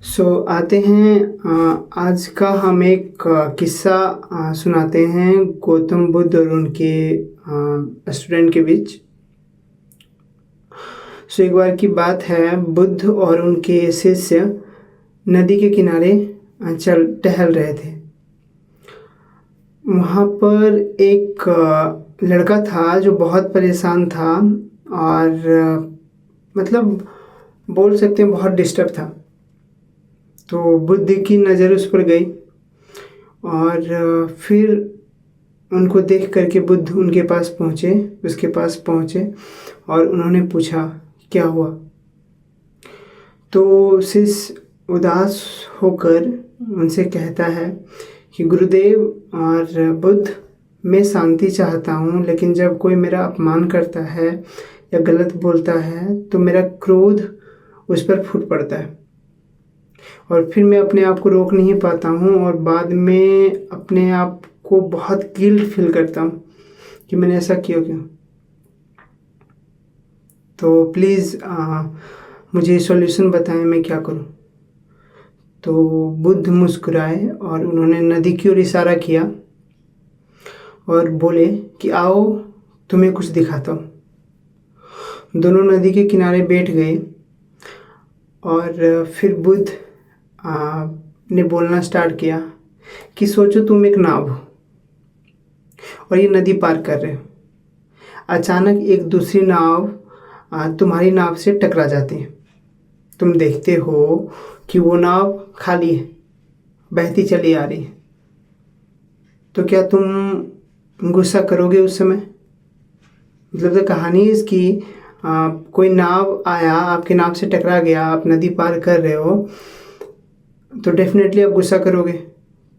आते हैं आज का हम एक किस्सा सुनाते हैं गौतम बुद्ध और उनके स्टूडेंट के बीच। एक बार की बात है, बुद्ध और उनके शिष्य नदी के किनारे टहल रहे थे। वहाँ पर एक लड़का था जो बहुत परेशान था और मतलब बोल सकते हैं बहुत डिस्टर्ब था। तो बुद्ध की नज़र उस पर गई और फिर उनको देख करके बुद्ध उसके पास पहुँचे और उन्होंने पूछा क्या हुआ। तो शिष्य उदास होकर उनसे कहता है कि गुरुदेव और बुद्ध, मैं शांति चाहता हूँ, लेकिन जब कोई मेरा अपमान करता है या गलत बोलता है तो मेरा क्रोध उस पर फूट पड़ता है और फिर मैं अपने आप को रोक नहीं पाता हूँ और बाद में अपने आप को बहुत गिल्ट फील करता हूँ कि मैंने ऐसा किया क्यों। तो प्लीज़ मुझे सॉल्यूशन बताएं, मैं क्या करूँ। तो बुद्ध मुस्कुराए और उन्होंने नदी की ओर इशारा किया और बोले कि आओ तुम्हें कुछ दिखाता हूँ। दोनों नदी के किनारे बैठ गए और फिर बुद्ध ने बोलना स्टार्ट किया कि सोचो तुम एक नाव हो और ये नदी पार कर रहे हो। अचानक एक दूसरी नाव तुम्हारी नाव से टकरा जाती है। तुम देखते हो कि वो नाव खाली है, बहती चली आ रही है। तो क्या तुम गुस्सा करोगे उस समय? मतलब तो कहानी इसकी कोई नाव आया, आपके नाव से टकरा गया, आप नदी पार कर रहे हो तो डेफिनेटली आप गुस्सा करोगे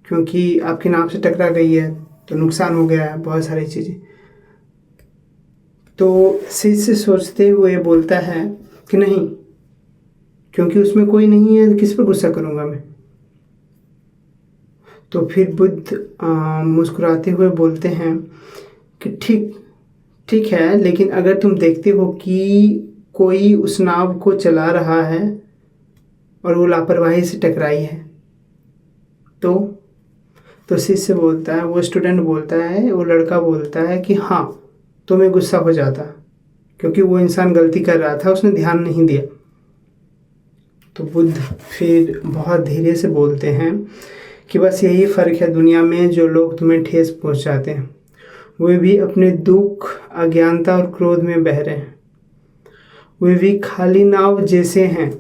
क्योंकि आपकी नाव से टकरा गई है तो नुकसान हो गया है, बहुत सारी चीज़ें। तो शिष्य सोचते हुए बोलता है कि नहीं, क्योंकि उसमें कोई नहीं है, किस पर गुस्सा करूँगा मैं। तो फिर बुद्ध मुस्कुराते हुए बोलते हैं कि ठीक है, लेकिन अगर तुम देखते हो कि कोई उस नाव को चला रहा है और वो लापरवाही से टकराई है तो शिष्य बोलता है, वो स्टूडेंट बोलता है, वो लड़का बोलता है कि हाँ, तो मैं गुस्सा हो जाता क्योंकि वो इंसान गलती कर रहा था, उसने ध्यान नहीं दिया। तो बुद्ध फिर बहुत धीरे से बोलते हैं कि बस यही फ़र्क है दुनिया में, जो लोग तुम्हें ठेस पहुंचाते हैं वे भी अपने दुख, अज्ञानता और क्रोध में बह रहे हैं। वे भी खाली नाव जैसे हैं।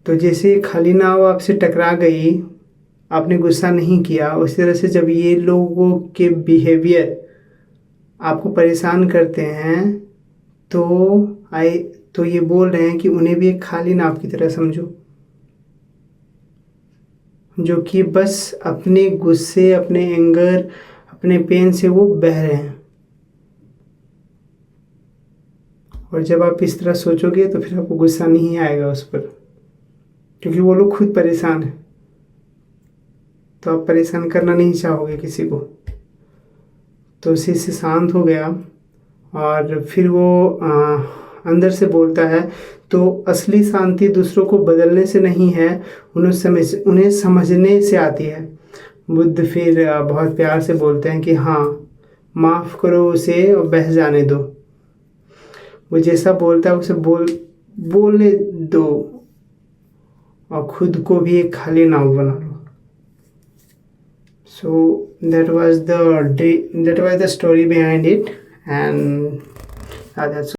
तो जैसे खाली नाव आपसे टकरा गई, आपने गुस्सा नहीं किया, उसी तरह से जब ये लोगों के बिहेवियर आपको परेशान करते हैं तो ये बोल रहे हैं कि उन्हें भी एक खाली नाव की तरह समझो, जो कि बस अपने गुस्से, अपने एंगर, अपने पेन से वो बह रहे हैं। और जब आप इस तरह सोचोगे तो फिर आपको गुस्सा नहीं आएगा उस पर, क्योंकि वो लोग खुद परेशान हैं। तो आप परेशान करना नहीं चाहोगे किसी को। तो शिष्य शांत हो गया और फिर वो अंदर से बोलता है, तो असली शांति दूसरों को बदलने से नहीं है, उन्हें समझने से आती है। बुद्ध फिर बहुत प्यार से बोलते हैं कि हाँ, माफ़ करो उसे और बह जाने दो। वो जैसा बोलता है उसे बोलने दो और खुद को भी एक खाली नाव बना लो। So that was the story behind it, and that's